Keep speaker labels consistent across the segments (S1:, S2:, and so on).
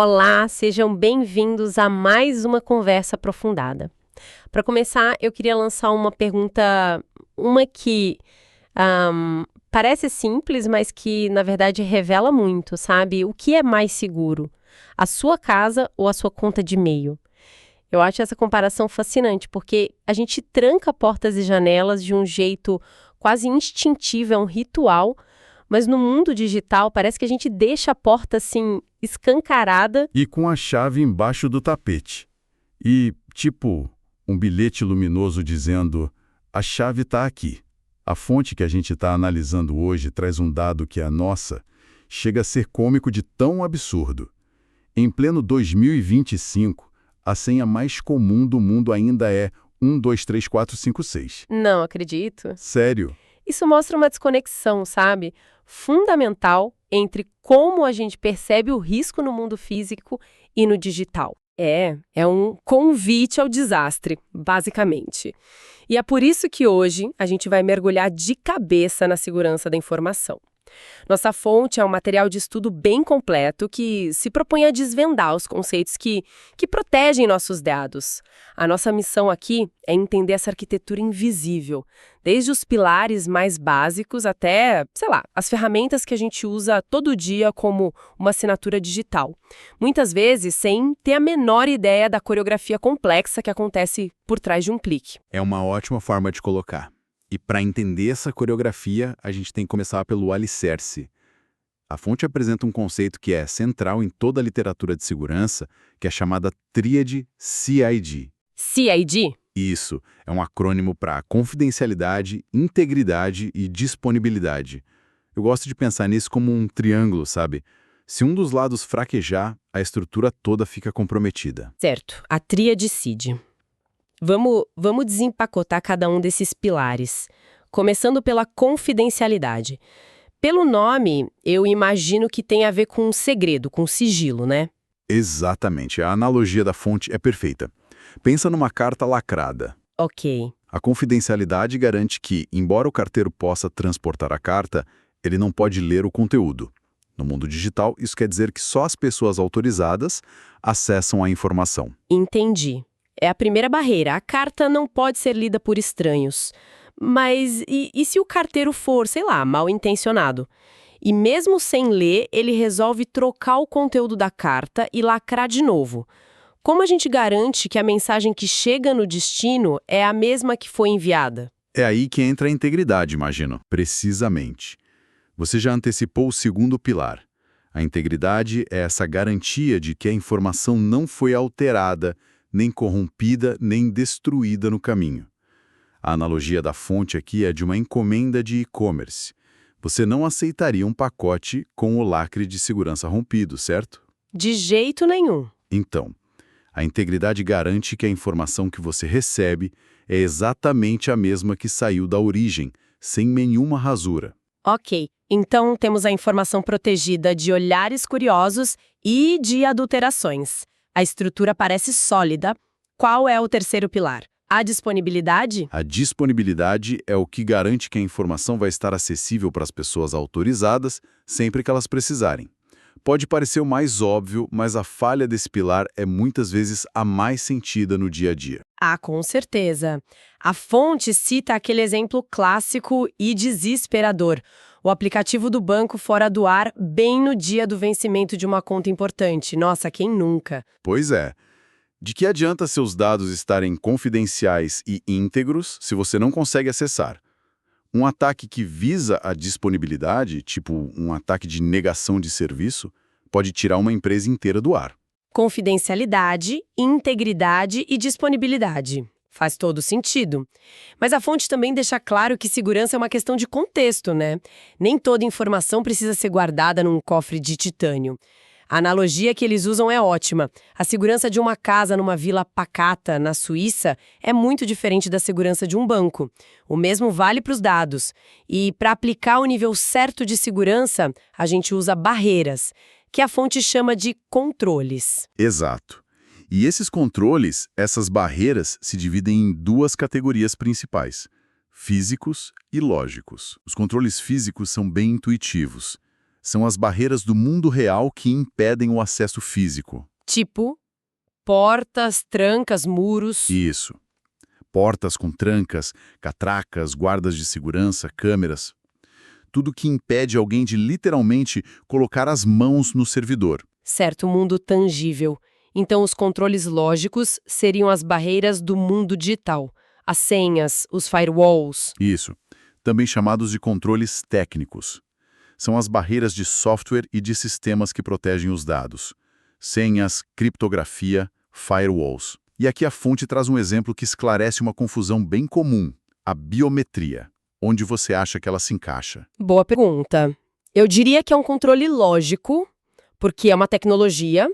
S1: Olá, sejam bem-vindos a mais uma conversa aprofundada. Para começar, eu queria lançar uma pergunta, uma que parece simples, mas que na verdade revela muito, sabe? O que é mais seguro? A sua casa ou a sua conta de e-mail? Eu acho essa comparação fascinante, porque a gente tranca portas e janelas de um jeito quase instintivo, é um ritual, mas no mundo digital parece que a gente deixa a porta assim escancarada.
S2: E com a chave embaixo do tapete. E, tipo, um bilhete luminoso dizendo: a chave está aqui. A fonte que a gente está analisando hoje traz um dado que nossa, chega a ser cômico de tão absurdo. Em pleno 2025, a senha mais comum do mundo ainda é 123456.
S1: Não acredito.
S2: Sério?
S1: Isso mostra uma desconexão, sabe? Fundamental entre como a gente percebe o risco no mundo físico e no digital. É um convite ao desastre, basicamente. E é por isso que hoje a gente vai mergulhar de cabeça na segurança da informação. Nossa fonte é um material de estudo bem completo que se propõe a desvendar os conceitos que protegem nossos dados. A nossa missão aqui é entender essa arquitetura invisível, desde os pilares mais básicos até, sei lá, as ferramentas que a gente usa todo dia como uma assinatura digital. Muitas vezes sem ter a menor ideia da coreografia complexa que acontece por trás de um clique.
S3: É uma ótima forma de colocar. E para entender essa coreografia, a gente tem que começar pelo alicerce. A fonte apresenta um conceito que é central em toda a literatura de segurança, que é chamada tríade CID.
S1: CID?
S3: Isso, é um acrônimo para confidencialidade, integridade e disponibilidade. Eu gosto de pensar nisso como um triângulo, sabe? Se um dos lados fraquejar, a estrutura toda fica comprometida.
S1: Certo, a tríade CID. Vamos desempacotar cada um desses pilares, começando pela confidencialidade. Pelo nome, eu imagino que tem a ver com um segredo, com sigilo, né?
S3: Exatamente, a analogia da fonte é perfeita. Pensa numa carta lacrada.
S1: Ok.
S3: A confidencialidade garante que, embora o carteiro possa transportar a carta, ele não pode ler o conteúdo. No mundo digital, isso quer dizer que só as pessoas autorizadas acessam a informação.
S1: Entendi. É a primeira barreira. A carta não pode ser lida por estranhos. Mas e se o carteiro for, sei lá, mal intencionado? E mesmo sem ler, ele resolve trocar o conteúdo da carta e lacrar de novo. Como a gente garante que a mensagem que chega no destino é a mesma que foi enviada?
S3: É aí que entra a integridade, imagino. Precisamente. Você já antecipou o segundo pilar. A integridade é essa garantia de que a informação não foi alterada, nem corrompida, nem destruída no caminho. A analogia da fonte aqui é de uma encomenda de e-commerce. Você não aceitaria um pacote com o lacre de segurança rompido, certo?
S1: De jeito nenhum.
S3: Então, a integridade garante que a informação que você recebe é exatamente a mesma que saiu da origem, sem nenhuma rasura.
S1: Ok, então temos a informação protegida de olhares curiosos e de adulterações. A estrutura parece sólida. Qual é o terceiro pilar? A disponibilidade?
S3: A disponibilidade é o que garante que a informação vai estar acessível para as pessoas autorizadas sempre que elas precisarem. Pode parecer o mais óbvio, mas a falha desse pilar é muitas vezes a mais sentida no dia a dia.
S1: Ah, com certeza. A fonte cita aquele exemplo clássico e desesperador. O aplicativo do banco fora do ar bem no dia do vencimento de uma conta importante. Nossa, quem nunca?
S3: Pois é. De que adianta seus dados estarem confidenciais e íntegros se você não consegue acessar? Um ataque que visa a disponibilidade, tipo um ataque de negação de serviço, pode tirar uma empresa inteira do ar.
S1: Confidencialidade, integridade e disponibilidade. Faz todo sentido. Mas a fonte também deixa claro que segurança é uma questão de contexto, né? Nem toda informação precisa ser guardada num cofre de titânio. A analogia que eles usam é ótima. A segurança de uma casa numa vila pacata, na Suíça, é muito diferente da segurança de um banco. O mesmo vale para os dados. E para aplicar o nível certo de segurança, a gente usa barreiras, que a fonte chama de controles.
S3: Exato. E esses controles, essas barreiras, se dividem em duas categorias principais: físicos e lógicos. Os controles físicos são bem intuitivos. São as barreiras do mundo real que impedem o acesso físico.
S1: Tipo, portas, trancas, muros.
S3: Isso. Portas com trancas, catracas, guardas de segurança, câmeras. Tudo que impede alguém de literalmente colocar as mãos no servidor.
S1: Certo, mundo tangível. Então, os controles lógicos seriam as barreiras do mundo digital. As senhas, os firewalls.
S3: Isso. Também chamados de controles técnicos. São as barreiras de software e de sistemas que protegem os dados. Senhas, criptografia, firewalls. E aqui a fonte traz um exemplo que esclarece uma confusão bem comum, a biometria. Onde você acha que ela se encaixa?
S1: Boa pergunta. Eu diria que é um controle lógico, porque é uma tecnologia,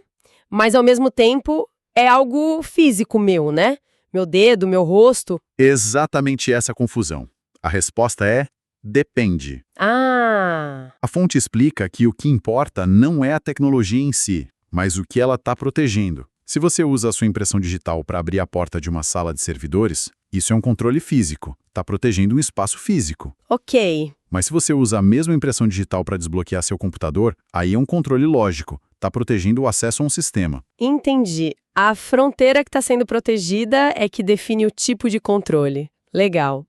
S1: mas ao mesmo tempo é algo físico meu, né? Meu dedo, meu rosto.
S3: Exatamente essa confusão. A resposta é: depende.
S1: Ah,
S3: A fonte explica que o que importa não é a tecnologia em si, mas o que ela está protegendo. Se você usa a sua impressão digital para abrir a porta de uma sala de servidores, isso é um controle físico, está protegendo um espaço físico.
S1: ok.
S3: Mas se você usa a mesma impressão digital para desbloquear seu computador, aí é um controle lógico, está protegendo o acesso a um sistema.
S1: Entendi. A fronteira que está sendo protegida é que define o tipo de controle. Legal.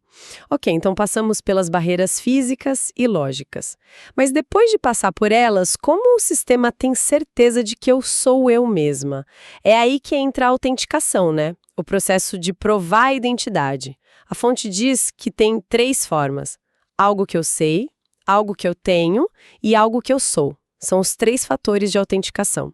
S1: Ok, então passamos pelas barreiras físicas e lógicas. Mas depois de passar por elas, como o sistema tem certeza de que eu sou eu mesma? É aí que entra a autenticação, né? O processo de provar a identidade. A fonte diz que tem 3 formas: algo que eu sei, algo que eu tenho e algo que eu sou. São os 3 fatores de autenticação.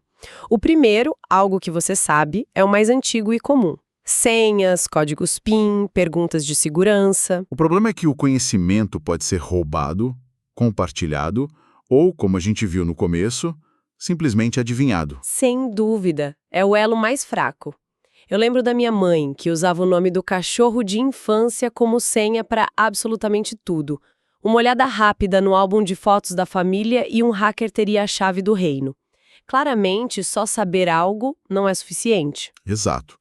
S1: O primeiro, algo que você sabe, é o mais antigo e comum. Senhas, códigos PIN, perguntas de segurança.
S3: O problema é que o conhecimento pode ser roubado, compartilhado ou, como a gente viu no começo, simplesmente adivinhado.
S1: Sem dúvida, é o elo mais fraco. Eu lembro da minha mãe, que usava o nome do cachorro de infância como senha para absolutamente tudo. Uma olhada rápida no álbum de fotos da família e um hacker teria a chave do reino. Claramente, só saber algo não é suficiente.
S3: Exato.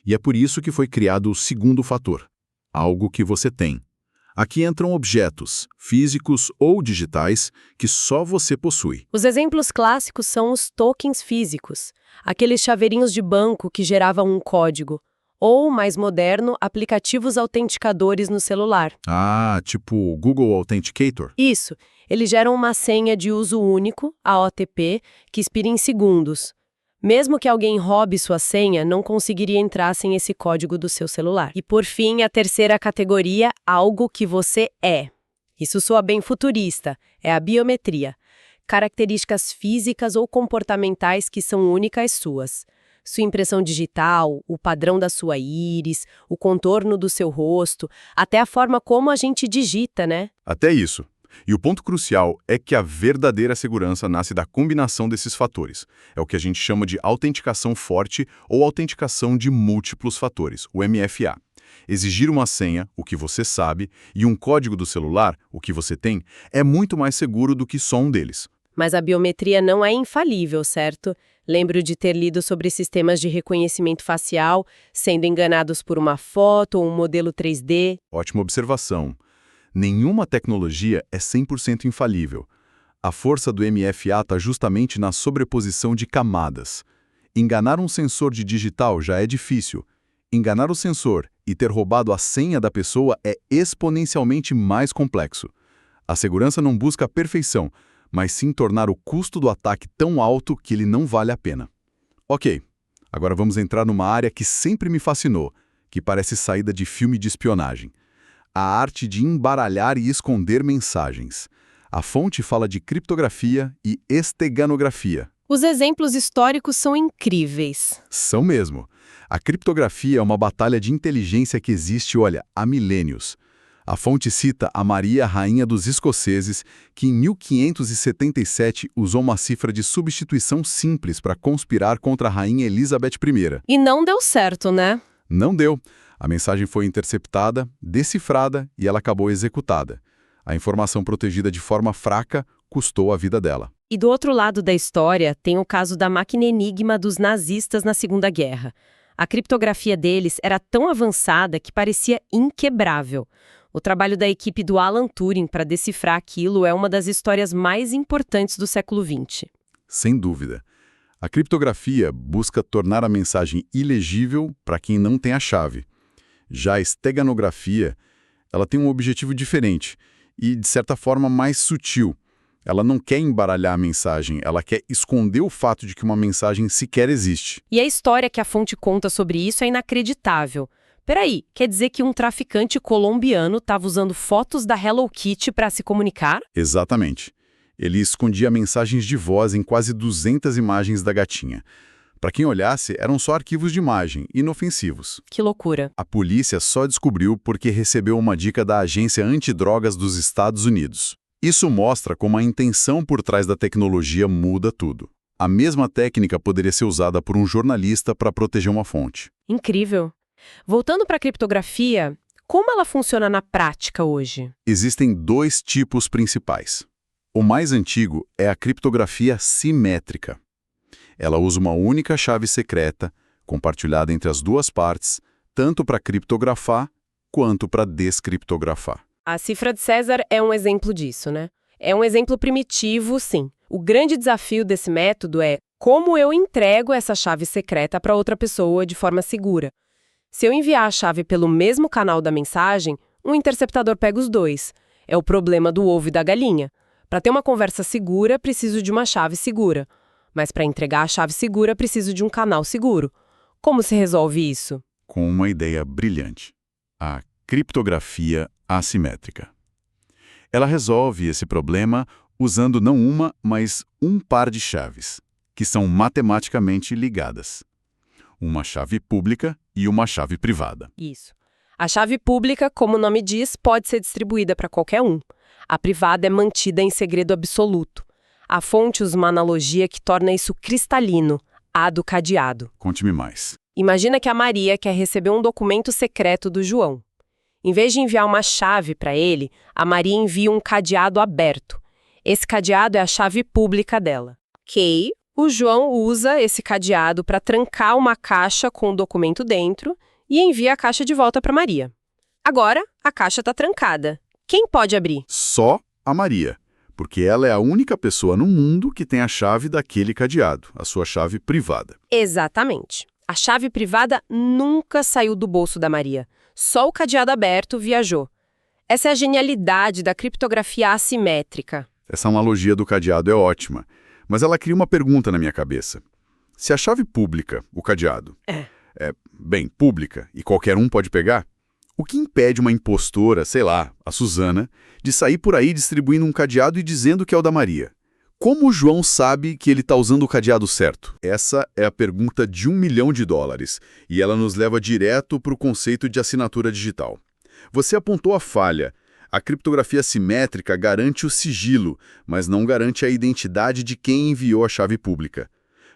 S3: E é por isso que foi criado o segundo fator, algo que você tem. Aqui entram objetos, físicos ou digitais, que só você possui.
S1: Os exemplos clássicos são os tokens físicos, aqueles chaveirinhos de banco que geravam um código, ou, mais moderno, aplicativos autenticadores no celular.
S3: Ah, tipo o Google Authenticator?
S1: Isso, eles geram uma senha de uso único, a OTP, que expira em segundos. Mesmo que alguém roube sua senha, não conseguiria entrar sem esse código do seu celular. E por fim, a terceira categoria, algo que você é. Isso soa bem futurista, é a biometria. Características físicas ou comportamentais que são únicas suas. Sua impressão digital, o padrão da sua íris, o contorno do seu rosto, até a forma como a gente digita, né?
S3: Até isso. E o ponto crucial é que a verdadeira segurança nasce da combinação desses fatores. É o que a gente chama de autenticação forte ou autenticação de múltiplos fatores, o MFA. Exigir uma senha, o que você sabe, e um código do celular, o que você tem, é muito mais seguro do que só um deles.
S1: Mas a biometria não é infalível, certo? Lembro de ter lido sobre sistemas de reconhecimento facial sendo enganados por uma foto ou um modelo 3D.
S3: Ótima observação. Nenhuma tecnologia é 100% infalível. A força do MFA está justamente na sobreposição de camadas. Enganar um sensor de digital já é difícil. Enganar o sensor e ter roubado a senha da pessoa é exponencialmente mais complexo. A segurança não busca a perfeição, mas sim tornar o custo do ataque tão alto que ele não vale a pena. Ok, agora vamos entrar numa área que sempre me fascinou, que parece saída de filme de espionagem. A arte de embaralhar e esconder mensagens. A fonte fala de criptografia e esteganografia.
S1: Os exemplos históricos são incríveis.
S3: São mesmo. A criptografia é uma batalha de inteligência que existe, olha, há milênios. A fonte cita a Maria, rainha dos escoceses, que em 1577 usou uma cifra de substituição simples para conspirar contra a rainha Elizabeth I.
S1: E não deu certo, né?
S3: Não deu. A mensagem foi interceptada, decifrada e ela acabou executada. A informação protegida de forma fraca custou a vida dela.
S1: E do outro lado da história tem o caso da máquina Enigma dos nazistas na Segunda Guerra. A criptografia deles era tão avançada que parecia inquebrável. O trabalho da equipe do Alan Turing para decifrar aquilo é uma das histórias mais importantes do século XX.
S3: Sem dúvida. A criptografia busca tornar a mensagem ilegível para quem não tem a chave. Já a esteganografia, ela tem um objetivo diferente e, de certa forma, mais sutil. Ela não quer embaralhar a mensagem, ela quer esconder o fato de que uma mensagem sequer existe.
S1: E a história que a fonte conta sobre isso é inacreditável. Peraí, quer dizer que um traficante colombiano estava usando fotos da Hello Kitty para se comunicar?
S3: Exatamente. Ele escondia mensagens de voz em quase 200 imagens da gatinha. Para quem olhasse, eram só arquivos de imagem, inofensivos.
S1: Que loucura.
S3: A polícia só descobriu porque recebeu uma dica da Agência Antidrogas dos Estados Unidos. Isso mostra como a intenção por trás da tecnologia muda tudo. A mesma técnica poderia ser usada por um jornalista para proteger uma fonte.
S1: Incrível. Voltando para a criptografia, como ela funciona na prática hoje?
S3: Existem dois tipos principais. O mais antigo é a criptografia simétrica. Ela usa uma única chave secreta, compartilhada entre as duas partes, tanto para criptografar quanto para descriptografar.
S1: A cifra de César é um exemplo disso, né? É um exemplo primitivo, sim. O grande desafio desse método é como eu entrego essa chave secreta para outra pessoa de forma segura. Se eu enviar a chave pelo mesmo canal da mensagem, um interceptador pega os dois. É o problema do ovo e da galinha. Para ter uma conversa segura, preciso de uma chave segura. Mas para entregar a chave segura, preciso de um canal seguro. Como se resolve isso?
S3: Com uma ideia brilhante: a criptografia assimétrica. Ela resolve esse problema usando não uma, mas um par de chaves, que são matematicamente ligadas. Uma chave pública e uma chave privada.
S1: Isso. A chave pública, como o nome diz, pode ser distribuída para qualquer um. A privada é mantida em segredo absoluto. A fonte usa uma analogia que torna isso cristalino, a do cadeado.
S3: Conte-me mais.
S1: Imagina que a Maria quer receber um documento secreto do João. Em vez de enviar uma chave para ele, a Maria envia um cadeado aberto. Esse cadeado é a chave pública dela. Ok. O João usa esse cadeado para trancar uma caixa com o documento dentro e envia a caixa de volta para Maria. Agora, a caixa está trancada. Quem pode abrir?
S3: Só a Maria, porque ela é a única pessoa no mundo que tem a chave daquele cadeado, a sua chave privada.
S1: Exatamente. A chave privada nunca saiu do bolso da Maria. Só o cadeado aberto viajou. Essa é a genialidade da criptografia assimétrica.
S3: Essa analogia do cadeado é ótima, mas ela cria uma pergunta na minha cabeça. Se a chave pública, o cadeado, é bem pública e qualquer um pode pegar, o que impede uma impostora, sei lá, a Suzana, de sair por aí distribuindo um cadeado e dizendo que é o da Maria? Como o João sabe que ele está usando o cadeado certo? Essa é a pergunta de $1 milhão e ela nos leva direto para o conceito de assinatura digital. Você apontou a falha. A criptografia simétrica garante o sigilo, mas não garante a identidade de quem enviou a chave pública.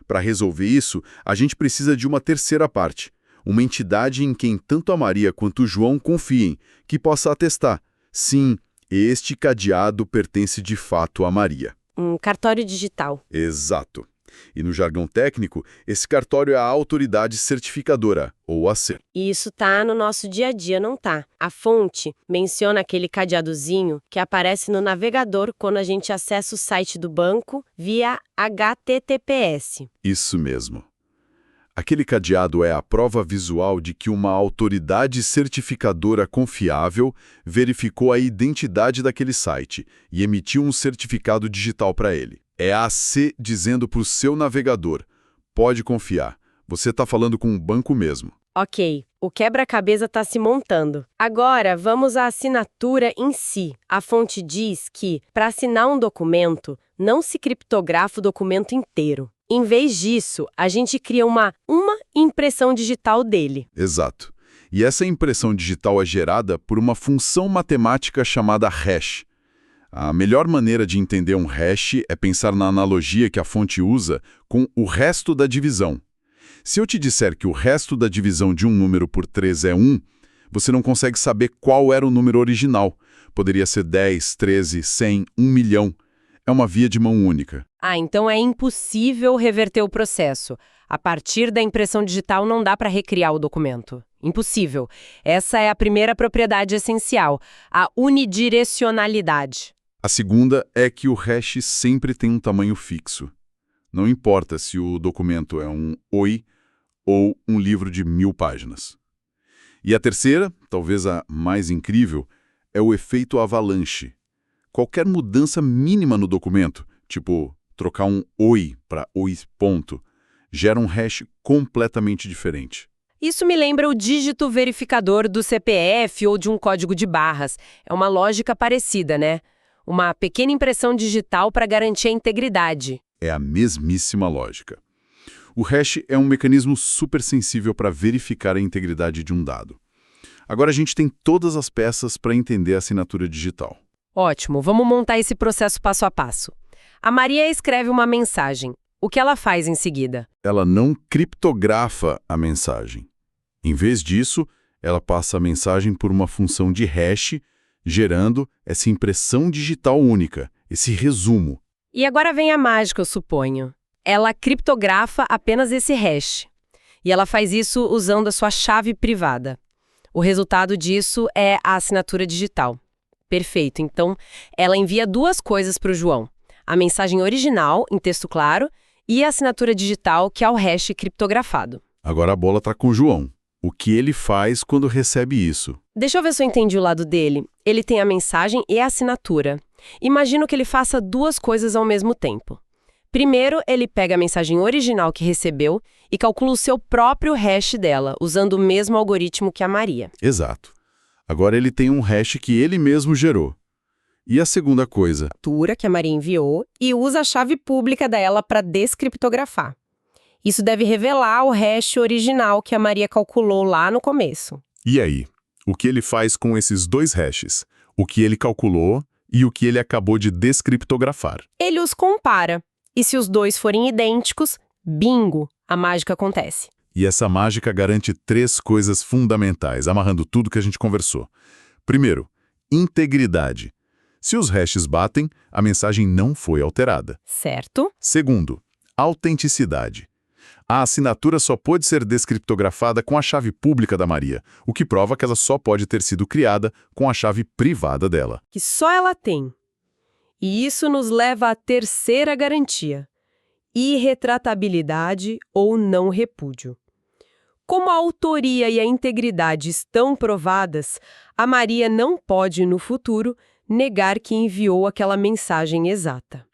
S3: Para resolver isso, a gente precisa de uma terceira parte, uma entidade em quem tanto a Maria quanto o João confiem, que possa atestar: sim, este cadeado pertence de fato a Maria.
S1: Um cartório digital.
S3: Exato. E no jargão técnico, esse cartório é a autoridade certificadora, ou AC.
S1: E isso tá no nosso dia a dia, não tá? A fonte menciona aquele cadeadozinho que aparece no navegador quando a gente acessa o site do banco via HTTPS.
S3: Isso mesmo. Aquele cadeado é a prova visual de que uma autoridade certificadora confiável verificou a identidade daquele site e emitiu um certificado digital para ele. É a AC dizendo para o seu navegador: pode confiar, você está falando com um banco mesmo.
S1: Ok, o quebra-cabeça está se montando. Agora, vamos à assinatura em si. A fonte diz que, para assinar um documento, não se criptografa o documento inteiro. Em vez disso, a gente cria uma impressão digital dele.
S3: Exato. E essa impressão digital é gerada por uma função matemática chamada hash. A melhor maneira de entender um hash é pensar na analogia que a fonte usa com o resto da divisão. Se eu te disser que o resto da divisão de um número por 3 é 1, você não consegue saber qual era o número original. Poderia ser 10, 13, 100, 1 milhão. É uma via de mão única.
S1: Ah, então é impossível reverter o processo. A partir da impressão digital não dá para recriar o documento. Impossível. Essa é a primeira propriedade essencial, a unidirecionalidade.
S3: A segunda é que o hash sempre tem um tamanho fixo. Não importa se o documento é um oi ou um livro de 1000 páginas. E a terceira, talvez a mais incrível, é o efeito avalanche. Qualquer mudança mínima no documento, tipo trocar um oi para oi ponto, gera um hash completamente diferente.
S1: Isso me lembra o dígito verificador do CPF ou de um código de barras. É uma lógica parecida, né? Uma pequena impressão digital para garantir a integridade.
S3: É a mesmíssima lógica. O hash é um mecanismo super sensível para verificar a integridade de um dado. Agora a gente tem todas as peças para entender a assinatura digital.
S1: Ótimo, vamos montar esse processo passo a passo. A Maria escreve uma mensagem. O que ela faz em seguida?
S3: Ela não criptografa a mensagem. Em vez disso, ela passa a mensagem por uma função de hash, gerando essa impressão digital única, esse resumo.
S1: E agora vem a mágica, eu suponho. Ela criptografa apenas esse hash. E ela faz isso usando a sua chave privada. O resultado disso é a assinatura digital. Perfeito. Então, ela envia duas coisas para o João. A mensagem original, em texto claro, e a assinatura digital, que é o hash criptografado.
S3: Agora a bola está com o João. O que ele faz quando recebe isso?
S1: Deixa eu ver se eu entendi o lado dele. Ele tem a mensagem e a assinatura. Imagino que ele faça duas coisas ao mesmo tempo. Primeiro, ele pega a mensagem original que recebeu e calcula o seu próprio hash dela, usando o mesmo algoritmo que a Maria.
S3: Exato. Agora ele tem um hash que ele mesmo gerou. E a segunda coisa?
S1: Que a Maria enviou e usa a chave pública dela para descriptografar. Isso deve revelar o hash original que a Maria calculou lá no começo.
S3: E aí? O que ele faz com esses dois hashes? O que ele calculou e o que ele acabou de descriptografar?
S1: Ele os compara. E se os dois forem idênticos, bingo, a mágica acontece.
S3: E essa mágica garante 3 coisas fundamentais, amarrando tudo que a gente conversou. Primeiro, integridade. Se os hashes batem, a mensagem não foi alterada.
S1: Certo.
S3: Segundo, autenticidade. A assinatura só pode ser descriptografada com a chave pública da Maria, o que prova que ela só pode ter sido criada com a chave privada dela.
S1: Que só ela tem. E isso nos leva à terceira garantia: irretratabilidade ou não repúdio. Como a autoria e a integridade estão provadas, a Maria não pode, no futuro, negar que enviou aquela mensagem exata.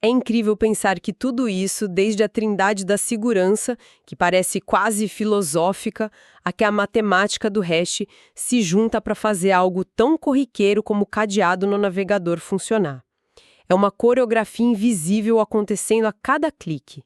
S1: É incrível pensar que tudo isso, desde a trindade da segurança, que parece quase filosófica, até a matemática do hash, se junta para fazer algo tão corriqueiro como o cadeado no navegador funcionar. É uma coreografia invisível acontecendo a cada clique.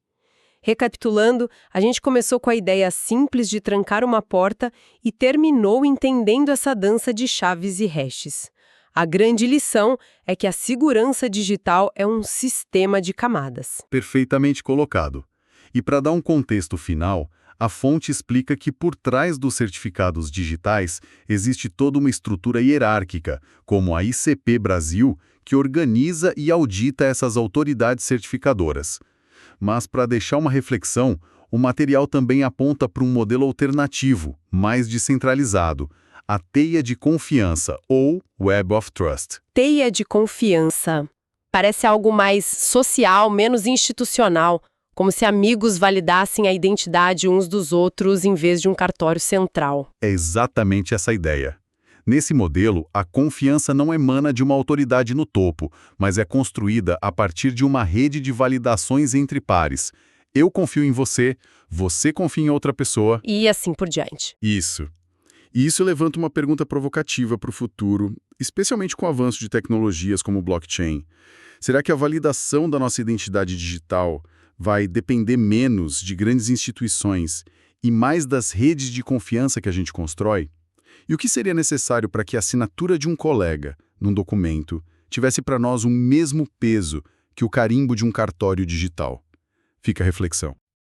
S1: Recapitulando, a gente começou com a ideia simples de trancar uma porta e terminou entendendo essa dança de chaves e hashes. A grande lição é que a segurança digital é um sistema de camadas.
S3: Perfeitamente colocado. E para dar um contexto final, a fonte explica que por trás dos certificados digitais existe toda uma estrutura hierárquica, como a ICP Brasil, que organiza e audita essas autoridades certificadoras. Mas para deixar uma reflexão, o material também aponta para um modelo alternativo, mais descentralizado, a teia de confiança, ou Web of Trust.
S1: Teia de confiança. Parece algo mais social, menos institucional, como se amigos validassem a identidade uns dos outros em vez de um cartório central.
S3: É exatamente essa ideia. Nesse modelo, a confiança não emana de uma autoridade no topo, mas é construída a partir de uma rede de validações entre pares. Eu confio em você, você confia em outra pessoa.
S1: E assim por diante.
S3: Isso. E isso levanta uma pergunta provocativa para o futuro, especialmente com o avanço de tecnologias como o blockchain. Será que a validação da nossa identidade digital vai depender menos de grandes instituições e mais das redes de confiança que a gente constrói? E o que seria necessário para que a assinatura de um colega, num documento, tivesse para nós o mesmo peso que o carimbo de um cartório digital? Fica a reflexão.